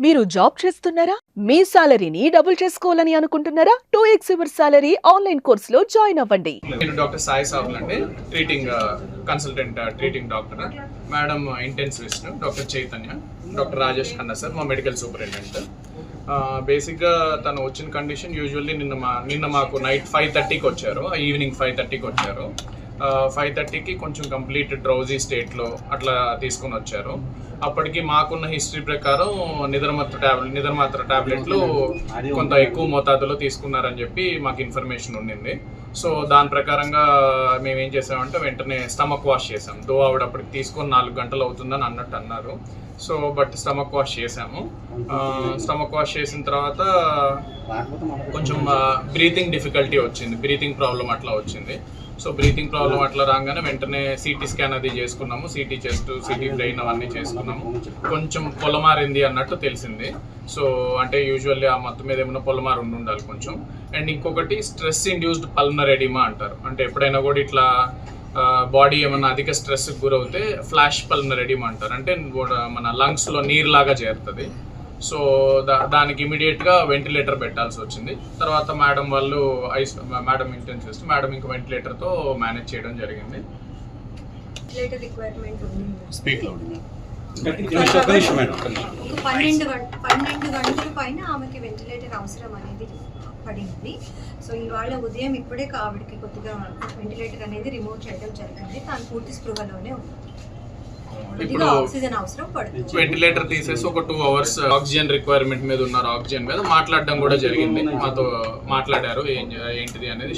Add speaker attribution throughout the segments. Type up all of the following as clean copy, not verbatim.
Speaker 1: మీరు జాబ్ చేస్తున్నారా? మీ సాలరీని డబుల్ చేసుకోవాలని అనుకుంటున్నారా? 2x యువర్ సాలరీ ఆన్లైన్ కోర్సులో జాయిన్ అవ్వండి.
Speaker 2: నేను డాక్టర్ సాయి సాబుల్ అండి, treating consultant treating doctor. Madam intensivist doctor Chaitanya, doctor Rajesh Khanna sir మా మెడికల్ సూపరింటెండెంట్. బేసిక్గా తను వచ్చిన కండిషన్ యూజువల్లీ నిన్న మాకు నైట్ 5:30కి వచ్చారు, ఈవినింగ్ 5:30కి వచ్చారు. 5:30కి కొంచెం కంప్లీట్ డ్రౌజీ స్టేట్లో అట్లా తీసుకొని వచ్చారు. అప్పటికి మాకున్న హిస్టరీ ప్రకారం నిద్రమాత్ర టాబ్లెట్లు కొంత ఎక్కువ మోతాదులో తీసుకున్నారని చెప్పి మాకు ఇన్ఫర్మేషన్ ఉండింది. సో దాని ప్రకారంగా మేము ఏం చేసామంటే వెంటనే స్టమక్ వాష్ చేసాం. ఆవిడ అప్పటికి తీసుకొని 4 గంటలు అవుతుందని అన్నారు. సో బట్ స్టమక్ వాష్ చేసాము. స్టమక్ వాష్ చేసిన తర్వాత కొంచెం బ్రీతింగ్ డిఫికల్టీ వచ్చింది, బ్రీతింగ్ ప్రాబ్లం అట్లా వచ్చింది. సో బ్రీతింగ్ ప్రాబ్లం అట్లా రాగానే వెంటనే సిటీ స్కాన్ అది చేసుకున్నాము, సిటీ చెస్ట్, సిటీ బ్రెయిన్ అవన్నీ చేసుకున్నాము. కొంచెం పొలమారింది అన్నట్టు తెలిసింది. సో అంటే యూజువల్లీ ఆ మొత్తం మీద ఏమైనా పొలమారు ఉండాలి కొంచెం. అండ్ ఇంకొకటి స్ట్రెస్ ఇండ్యూస్డ్ పల్మనరీ ఎడిమా అంటారు. అంటే ఎప్పుడైనా కూడా ఇట్లా బాడీ ఏమన్నా అధిక స్ట్రెస్కి గురవుతే ఫ్లాష్ పల్మనరీ ఎడిమా అంటారు. అంటే మన లంగ్స్లో నీరులాగా చేరుతుంది. సో దానికి ఇమీడియట్గా వెంటిలేటర్ పెట్టాల్సి వచ్చింది. తర్వాత మేడం ఇంటెన్సివిస్ట్ మేడం ఇంకా వెంటిలేటర్తో మేనేజ్ చేయడం జరిగింది.
Speaker 3: ఒక 12 గంటల పైన ఆమెకి వెంటిలేటర్ అవసరం అనేది పడింది. సో ఇవాళ ఉదయం ఇప్పుడే ఆవిడకి కొద్దిగా వెంటిలేటర్ అనేది రిమూవ్ చేయడం జరిగింది. తాను పూర్తి స్పృహలోనే ఉంది.
Speaker 2: ఇప్పుడు వెంటిలేటర్ తీసేసి ఒక 2 hours ఆక్సిజన్ రిక్వైర్మెంట్ మీద ఉన్నారు. ఆక్సిజన్ మీద మాట్లాడడం కూడా జరిగింది, మాతో మాట్లాడారు ఏంటిది అనేది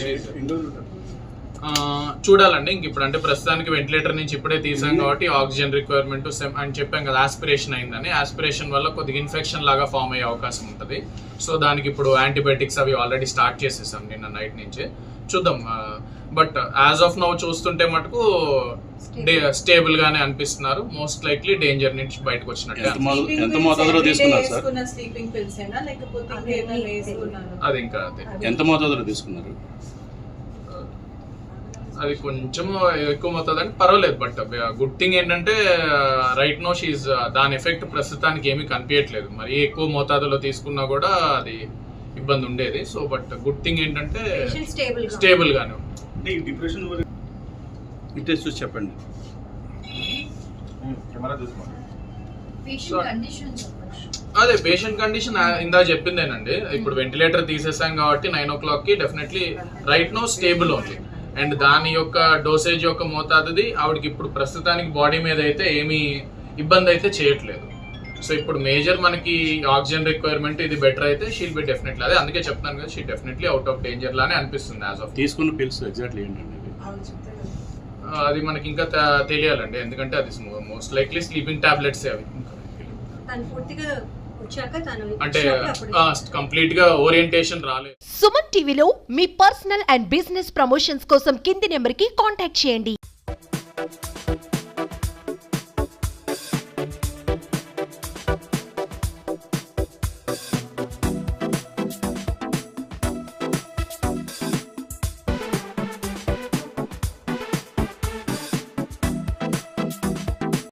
Speaker 2: చూడాలండి. ఇంక ఇప్పుడు అంటే ప్రస్తుతానికి వెంటిలేటర్ నుంచి ఇప్పుడే తీసాం కాబట్టి ఆక్సిజన్ రిక్వైర్మెంట్ అని చెప్పాం కదా, ఆస్పిరేషన్ అయిందని. ఆస్పిరేషన్ వల్ల కొద్దిగా ఇన్ఫెక్షన్ లాగా ఫామ్ అయ్యే అవకాశం ఉంటుంది. సో దానికి ఇప్పుడు యాంటీబయాటిక్స్ అవి ఆల్రెడీ స్టార్ట్ చేసేసాం నిన్న నైట్ నుంచే. చూద్దాం. బట్ యాజ్ ఆఫ్ నౌ చూస్తుంటే మటుకు స్టేబుల్ గానే అనిపిస్తున్నారు. మోస్ట్ లైక్లీ డేంజర్ నుంచి బయటకు వచ్చినట్టు. అది ఇంకా
Speaker 4: ఎంత మోతాదులో తీసుకున్నారు?
Speaker 2: అది కొంచెం ఎక్కువ అవుతుంది అంటే పర్వాలేదు. బట్ గుడ్ థింగ్ ఏంటంటే రైట్ నో షీజ్ దాని ఎఫెక్ట్ ప్రస్తుతానికి ఏమీ కనిపించట్లేదు. మరి ఎక్కువ మోతాదులో తీసుకున్నా కూడా అది ఇబ్బంది ఉండేది. సో బట్ గుడ్ థింగ్ ఏంటంటే స్టేబుల్ గానే ఉంది.
Speaker 4: చెప్పండి.
Speaker 2: అదే పేషెంట్ కండిషన్ ఇందా చెప్పిందేనండి. ఇప్పుడు వెంటిలేటర్ తీసేసాం కాబట్టి 9 o'clockకి డెఫినెట్లీ రైట్ నో స్టేబుల్ ఉంది. అండ్ దాని యొక్క డోసేజ్ యొక్క మోతాదుది ఆవిడకి ఇప్పుడు ప్రస్తుతానికి బాడీ మీద అయితే ఏమీ ఇబ్బంది అయితే చేయట్లేదు. సో ఇప్పుడు మేజర్ మనకి ఆక్సిజన్ రిక్వైర్మెంట్ ఇది బెటర్ అయితే షీల్ బి డెఫినెట్లీ, అదే అందుకే చెప్తాను కదా, she definitely out of danger లానే అనిపిస్తుంది యాజ్ ఆఫ్.
Speaker 4: తీసుకున్న పిల్స్ ఎగ్జాక్ట్లీ ఏంటండి
Speaker 2: అది మనకి ఇంకా తెలియాలండి, ఎందుకంటే అది మోస్ట్ లైక్లీ స్లీపింగ్ టాబ్లెట్స్ అవి. అంటే కంప్లీట్ గా ఓరియంటేషన్ రాలేదు.
Speaker 1: సుమన్ టీవీలో మీ పర్సనల్ అండ్ బిజినెస్ ప్రమోషన్స్ కోసం కింది నెంబర్ కి కాంటాక్ట్ చేయండి.